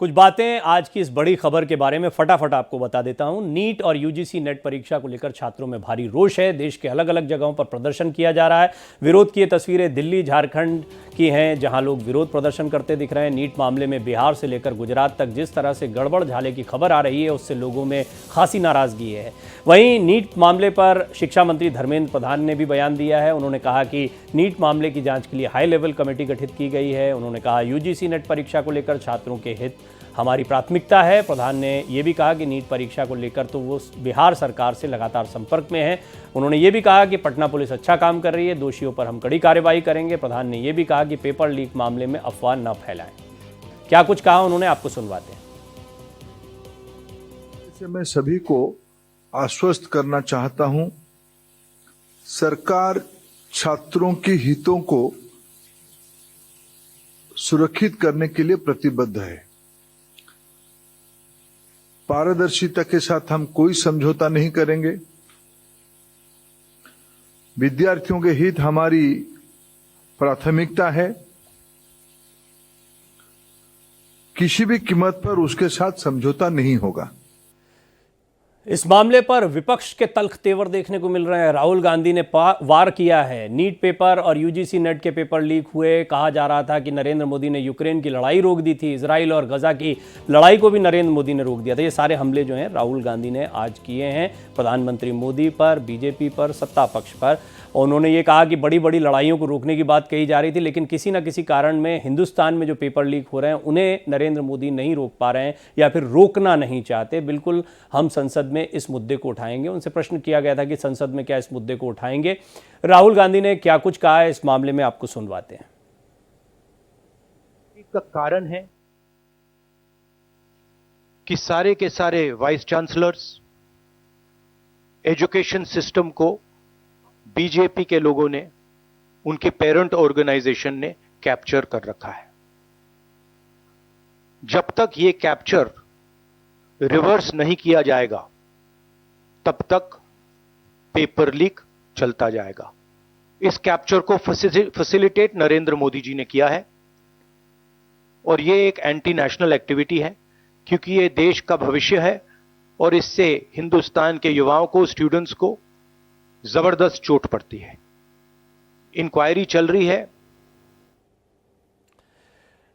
कुछ बातें आज की इस बड़ी खबर के बारे में फटाफट आपको बता देता हूं। नीट और यूजीसी नेट परीक्षा को लेकर छात्रों में भारी रोष है। देश के अलग अलग जगहों पर प्रदर्शन किया जा रहा है। विरोध की ये तस्वीरें दिल्ली झारखंड की हैं, जहां लोग विरोध प्रदर्शन करते दिख रहे हैं। नीट मामले में बिहार से लेकर गुजरात तक जिस तरह से गड़बड़ झाले की खबर आ रही है, उससे लोगों में खासी नाराजगी है। वहीं नीट मामले पर शिक्षा मंत्री धर्मेंद्र प्रधान ने भी बयान दिया है। उन्होंने कहा कि नीट मामले की जांच के लिए हाई लेवल कमेटी गठित की गई है। उन्होंने कहा यूजीसी नेट परीक्षा को लेकर छात्रों के हित हमारी प्राथमिकता है। प्रधान ने यह भी कहा कि नीट परीक्षा को लेकर तो वो बिहार सरकार से लगातार संपर्क में है। उन्होंने ये भी कहा कि पटना पुलिस अच्छा काम कर रही है, दोषियों पर हम कड़ी कार्रवाई करेंगे। प्रधान ने यह भी कहा कि पेपर लीक मामले में अफवाह न फैलाएं। क्या कुछ कहा उन्होंने, आपको सुनवाते हैं। मैं सभी को आश्वस्त करना चाहता हूं, सरकार छात्रों के हितों को सुरक्षित करने के लिए प्रतिबद्ध है। पारदर्शिता के साथ हम कोई समझौता नहीं करेंगे। विद्यार्थियों के हित हमारी प्राथमिकता है। किसी भी कीमत पर उसके साथ समझौता नहीं होगा। इस मामले पर विपक्ष के तल्ख तेवर देखने को मिल रहे हैं। राहुल गांधी ने वार किया है। नीट पेपर और यूजीसी नेट के पेपर लीक हुए। कहा जा रहा था कि नरेंद्र मोदी ने यूक्रेन की लड़ाई रोक दी थी, इजराइल और गजा की लड़ाई को भी नरेंद्र मोदी ने रोक दिया था। ये सारे हमले जो हैं राहुल गांधी ने आज किए हैं प्रधानमंत्री मोदी पर, बीजेपी पर, सत्ता पक्ष पर। उन्होंने ये कहा कि बड़ी बड़ी लड़ाइयों को रोकने की बात कही जा रही थी, लेकिन किसी न किसी कारण में हिंदुस्तान में जो पेपर लीक हो रहे हैं उन्हें नरेंद्र मोदी नहीं रोक पा रहे हैं या फिर रोकना नहीं चाहते। बिल्कुल हम संसद में इस मुद्दे को उठाएंगे। उनसे प्रश्न किया गया था कि संसद में क्या इस मुद्दे को उठाएंगे। राहुल गांधी ने क्या कुछ कहा है इस मामले में, आपको सुनवाते हैं। इसका कारण है कि सारे के सारे वाइस चांसलर्स, एजुकेशन सिस्टम को बीजेपी के लोगों ने, उनके पेरेंट ऑर्गेनाइजेशन ने कैप्चर कर रखा है। जब तक ये कैप्चर रिवर्स नहीं किया जाएगा तब तक पेपर लीक चलता जाएगा। इस कैप्चर को फैसिलिटेट नरेंद्र मोदी जी ने किया है और ये एक एंटी नेशनल एक्टिविटी है, क्योंकि ये देश का भविष्य है और इससे हिंदुस्तान के युवाओं को, स्टूडेंट्स को जबरदस्त चोट पड़ती है। इंक्वायरी चल रही है।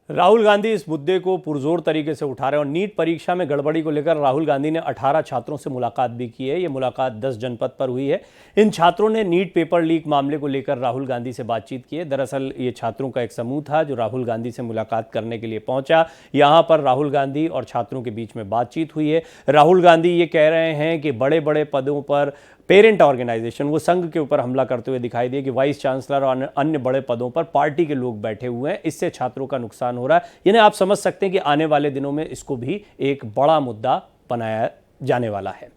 राहुल गांधी इस मुद्दे को पुरजोर तरीके से उठा रहे हैं और नीट परीक्षा में गड़बड़ी को लेकर राहुल गांधी ने 18 छात्रों से मुलाकात भी की है। ये मुलाकात 10 जनपद पर हुई है। इन छात्रों ने नीट पेपर लीक मामले को लेकर राहुल गांधी से बातचीत की है। दरअसल ये छात्रों का एक समूह था जो राहुल गांधी से मुलाकात करने के लिए पहुंचा। यहाँ पर राहुल गांधी और छात्रों के बीच में बातचीत हुई है। राहुल गांधी ये कह रहे हैं कि बड़े बड़े पदों पर पेरेंट ऑर्गेनाइजेशन, वो संघ के ऊपर हमला करते हुए दिखाई दिए कि वाइस चांसलर और अन्य बड़े पदों पर पार्टी के लोग बैठे हुए हैं, इससे छात्रों का नुकसान हो रहा है। यानी आप समझ सकते हैं कि आने वाले दिनों में इसको भी एक बड़ा मुद्दा बनाया जाने वाला है।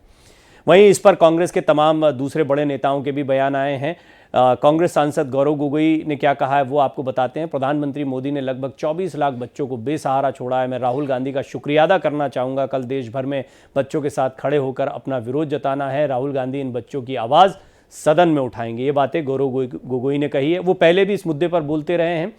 वहीं इस पर कांग्रेस के तमाम दूसरे बड़े नेताओं के भी बयान आए हैं। कांग्रेस सांसद गौरव गोगोई ने क्या कहा है वो आपको बताते हैं। प्रधानमंत्री मोदी ने लगभग 24 लाख बच्चों को बेसहारा छोड़ा है। मैं राहुल गांधी का शुक्रिया अदा करना चाहूँगा। कल देश भर में बच्चों के साथ खड़े होकर अपना विरोध जताना है। राहुल गांधी इन बच्चों की आवाज़ सदन में उठाएंगे। ये बातें गौरव गोगोई ने कही है। वो पहले भी इस मुद्दे पर बोलते रहे हैं।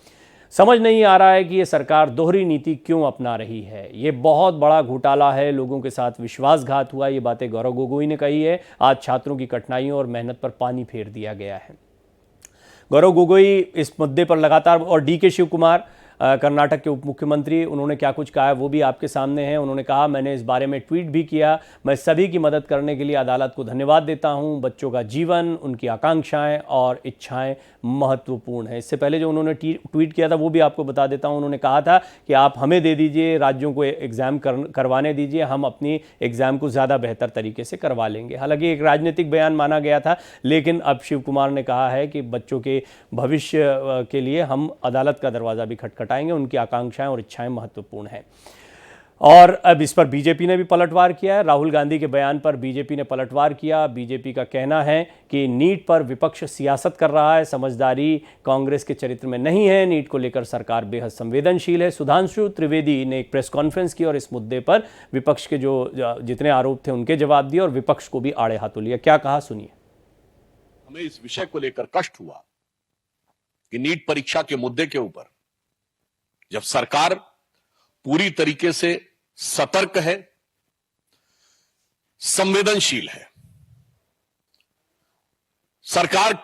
समझ नहीं आ रहा है कि ये सरकार दोहरी नीति क्यों अपना रही है। ये बहुत बड़ा घोटाला है, लोगों के साथ विश्वासघात हुआ। ये बातें गौरव गोगोई ने कही है। आज छात्रों की कठिनाइयों और मेहनत पर पानी फेर दिया गया है। गौरव गोगोई इस मुद्दे पर लगातार, और डीके शिव कुमार कर्नाटक के उप मुख्यमंत्री, उन्होंने क्या कुछ कहा है वो भी आपके सामने है। उन्होंने कहा, मैंने इस बारे में ट्वीट भी किया। मैं सभी की मदद करने के लिए अदालत को धन्यवाद देता हूं। बच्चों का जीवन, उनकी आकांक्षाएं और इच्छाएं महत्वपूर्ण है। इससे पहले जो उन्होंने ट्वीट किया था वो भी आपको बता देता हूं। उन्होंने कहा था कि आप हमें दे दीजिए, राज्यों को एग्ज़ाम करवाने दीजिए, हम अपनी एग्ज़ाम को ज़्यादा बेहतर तरीके से करवा लेंगे। हालांकि एक राजनीतिक बयान माना गया था, लेकिन अब शिव कुमार ने कहा है कि बच्चों के भविष्य के लिए हम अदालत का दरवाज़ा भी खटखटाएंगे। उनकी आकांक्षाएं और इच्छाएं महत्वपूर्ण हैं। और अब इस पर बीजेपी ने भी पलटवार किया है। राहुल गांधी के बयान पर बीजेपी ने पलटवार किया। बीजेपी का कहना है कि नीट पर विपक्ष सियासत कर रहा है, समझदारी कांग्रेस के चरित्र में नहीं है। नीट को लेकर सरकार बेहद संवेदनशील है। सुधांशु त्रिवेदी ने एक प्रेस कॉन्फ्रेंस की और इस मुद्दे पर विपक्ष के जो जितने आरोप थे उनके जवाब दिए और विपक्ष को भी आड़े हाथों लिया। क्या कहा, सुनिए। हमें इस विषय को लेकर कष्ट हुआ कि नीट परीक्षा के मुद्दे के ऊपर जब सरकार पूरी तरीके से सतर्क है, संवेदनशील है। सरकार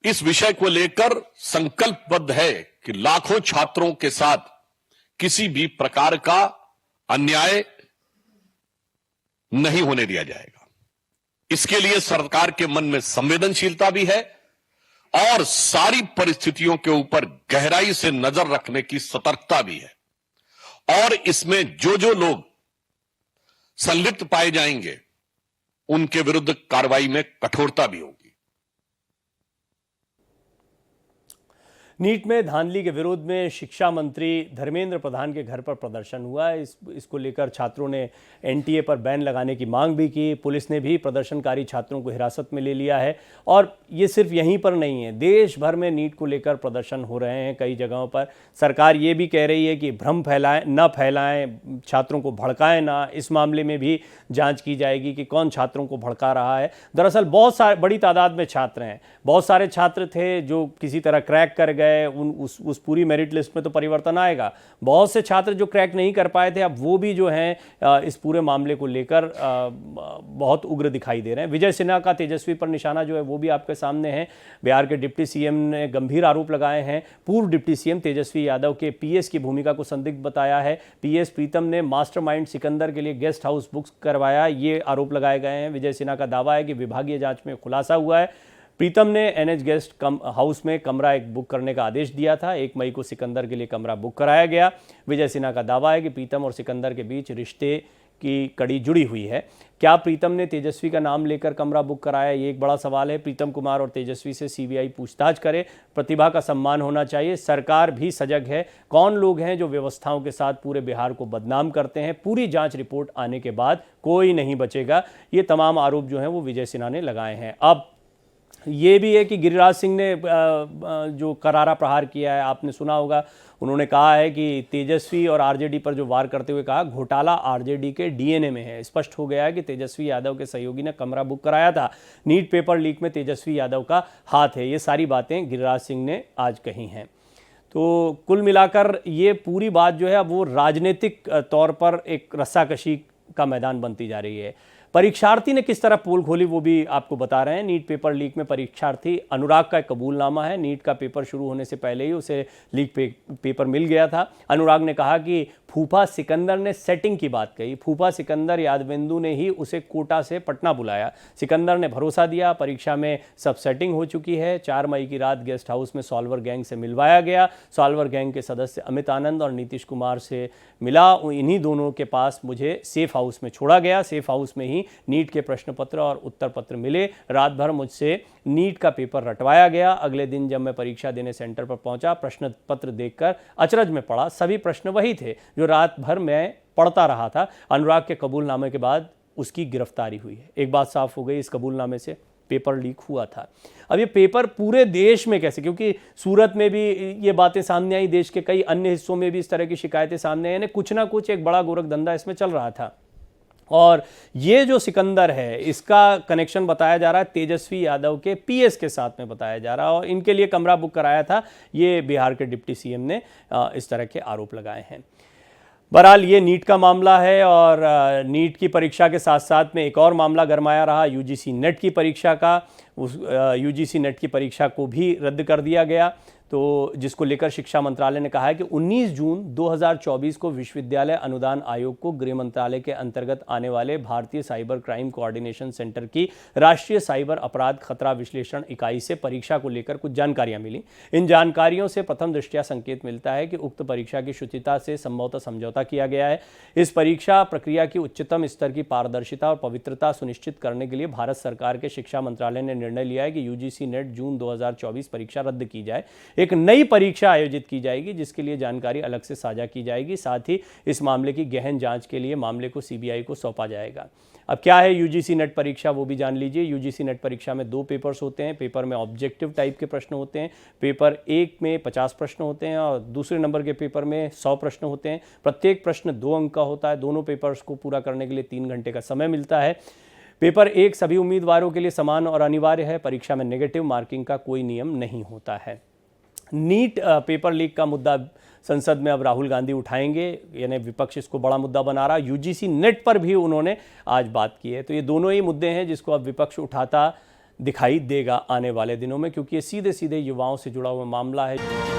इस विषय को लेकर संकल्पबद्ध है कि लाखों छात्रों के साथ किसी भी प्रकार का अन्याय नहीं होने दिया जाएगा। इसके लिए सरकार के मन में संवेदनशीलता भी है और सारी परिस्थितियों के ऊपर गहराई से नजर रखने की सतर्कता भी है। और इसमें जो जो लोग संलिप्त पाए जाएंगे उनके विरुद्ध कार्रवाई में कठोरता भी होगी। नीट में धांधली के विरोध में शिक्षा मंत्री धर्मेंद्र प्रधान के घर पर प्रदर्शन हुआ। इसको लेकर छात्रों ने एनटीए पर बैन लगाने की मांग भी की। पुलिस ने भी प्रदर्शनकारी छात्रों को हिरासत में ले लिया है। और ये सिर्फ यहीं पर नहीं है, देश भर में नीट को लेकर प्रदर्शन हो रहे हैं कई जगहों पर। सरकार ये भी कह रही है कि भ्रम फैलाएं, छात्रों को भड़काएं ना। इस मामले में भी जांच की जाएगी कि कौन छात्रों को भड़का रहा है। दरअसल बड़ी तादाद में छात्र हैं, बहुत सारे छात्र थे जो किसी तरह क्रैक कर गए। उस पूरी मेरिट लिस्ट में तो परिवर्तन आएगा। बहुत से छात्र जो क्रैक नहीं कर पाए थे, अब वो भी जो हैं इस पूरे मामले को लेकर बहुत उग्र दिखाई दे रहे हैं। विजय सिन्हा का तेजस्वी पर निशाना जो है वो भी आपके सामने है। बिहार के डिप्टी सीएम ने गंभीर आरोप लगाए हैं। पूर्व डिप्टी सीएम तेजस्वी यादव के पीएस की भूमिका को संदिग्ध बताया है। पीएस प्रीतम ने मास्टरमाइंड सिकंदर के लिए गेस्ट हाउस बुक करवाया, ये आरोप लगाए गए हैं। विजय सिन्हा का दावा है कि विभागीय जांच में खुलासा हुआ है। प्रीतम ने एनएच गेस्ट हाउस में कमरा एक बुक करने का आदेश दिया था। 1 मई को सिकंदर के लिए कमरा बुक कराया गया। विजय सिन्हा का दावा है कि प्रीतम और सिकंदर के बीच रिश्ते की कड़ी जुड़ी हुई है। क्या प्रीतम ने तेजस्वी का नाम लेकर कमरा बुक कराया, ये एक बड़ा सवाल है। प्रीतम कुमार और तेजस्वी से सीबीआई पूछताछ करे। प्रतिभा का सम्मान होना चाहिए। सरकार भी सजग है। कौन लोग हैं जो व्यवस्थाओं के साथ पूरे बिहार को बदनाम करते हैं, पूरी जांच रिपोर्ट आने के बाद कोई नहीं बचेगा। ये तमाम आरोप जो हैं वो विजय सिन्हा ने लगाए हैं। अब ये भी है कि गिरिराज सिंह ने जो करारा प्रहार किया है, आपने सुना होगा। उन्होंने कहा है कि तेजस्वी और आरजेडी पर जो वार करते हुए कहा, घोटाला आरजेडी के डीएनए में है। स्पष्ट हो गया है कि तेजस्वी यादव के सहयोगी ने कमरा बुक कराया था। नीट पेपर लीक में तेजस्वी यादव का हाथ है। ये सारी बातें गिरिराज सिंह ने आज कही हैं। तो कुल मिलाकर ये पूरी बात जो है अब वो राजनीतिक तौर पर एक रस्साकशी का मैदान बनती जा रही है। परीक्षार्थी ने किस तरह पोल खोली वो भी आपको बता रहे हैं। नीट पेपर लीक में परीक्षार्थी अनुराग का एक कबूलनामा है। नीट का पेपर शुरू होने से पहले ही उसे लीक पेपर मिल गया था। अनुराग ने कहा कि फूफा सिकंदर ने सेटिंग की बात कही। फूफा सिकंदर यादवेंदु ने ही उसे कोटा से पटना बुलाया। सिकंदर ने भरोसा दिया, परीक्षा में सब सेटिंग हो चुकी है। 4 मई की रात गेस्ट हाउस में सॉल्वर गैंग से मिलवाया गया। सॉल्वर गैंग के सदस्य अमित आनंद और नीतीश कुमार से मिला। इन्हीं दोनों के पास मुझे सेफ हाउस में छोड़ा गया। सेफ हाउस में ही नीट के प्रश्न पत्र और उत्तर पत्र मिले। रात भर मुझसे नीट का पेपर रटवाया गया। अगले दिन जब मैं परीक्षा देने सेंटर पर पहुंचा, प्रश्न पत्र देखकर अचरज में पड़ा। सभी प्रश्न वही थे जो रात भर मैं पढ़ता रहा था। अनुराग के कबूलनामे के बाद उसकी गिरफ्तारी हुई है। एक बात साफ हो गई, इस कबूलनामे से पेपर लीक हुआ था। अब ये पेपर पूरे देश में कैसे, क्योंकि सूरत में भी ये बातें सामने आई, देश के कई अन्य हिस्सों में भी इस तरह की शिकायतें सामने आई। कुछ ना कुछ एक बड़ा गोरखधंधा इसमें चल रहा था। और ये जो सिकंदर है, इसका कनेक्शन बताया जा रहा है तेजस्वी यादव के पीएस के साथ में बताया जा रहा है। और इनके लिए कमरा बुक कराया था। ये बिहार के डिप्टी सीएम ने इस तरह के आरोप लगाए हैं। बहरहाल ये नीट का मामला है। और नीट की परीक्षा के साथ साथ में एक और मामला गरमाया रहा, यूजीसी नेट की परीक्षा का। उस यूजीसी नेट की परीक्षा को भी रद्द कर दिया गया। तो जिसको लेकर शिक्षा मंत्रालय ने कहा है कि 19 जून 2024 को विश्वविद्यालय अनुदान आयोग को गृह मंत्रालय के अंतर्गत आने वाले भारतीय साइबर क्राइम कोऑर्डिनेशन सेंटर की राष्ट्रीय साइबर अपराध खतरा विश्लेषण इकाई से परीक्षा को लेकर कुछ जानकारियां मिली। इन जानकारियों से प्रथम दृष्टया संकेत मिलता है कि उक्त परीक्षा की शुचिता से संभवतः समझौता किया गया है। इस परीक्षा प्रक्रिया की उच्चतम स्तर की पारदर्शिता और पवित्रता सुनिश्चित करने के लिए भारत सरकार के शिक्षा मंत्रालय ने निर्णय लिया है कि यूजीसी नेट जून 2024 परीक्षा रद्द की जाए। एक नई परीक्षा आयोजित की जाएगी जिसके लिए जानकारी अलग से साझा की जाएगी। साथ ही इस मामले की गहन जांच के लिए मामले को सीबीआई को सौंपा जाएगा। अब क्या है यूजीसी नेट परीक्षा, वो भी जान लीजिए। यूजीसी नेट परीक्षा में 2 पेपर्स होते हैं। पेपर में ऑब्जेक्टिव टाइप के प्रश्न होते हैं। पेपर 1 में 50 प्रश्न होते हैं और दूसरे नंबर के पेपर में 100 प्रश्न होते हैं। प्रत्येक प्रश्न 2 अंक का होता है। दोनों पेपर्स को पूरा करने के लिए 3 घंटे का समय मिलता है। पेपर 1 सभी उम्मीदवारों के लिए समान और अनिवार्य है। परीक्षा में नेगेटिव मार्किंग का कोई नियम नहीं होता है। नीट पेपर लीक का मुद्दा संसद में अब राहुल गांधी उठाएंगे, यानी विपक्ष इसको बड़ा मुद्दा बना रहा। यूजीसी नेट पर भी उन्होंने आज बात की है। तो ये दोनों ही मुद्दे हैं जिसको अब विपक्ष उठाता दिखाई देगा आने वाले दिनों में, क्योंकि ये सीधे सीधे युवाओं से जुड़ा हुआ मामला है।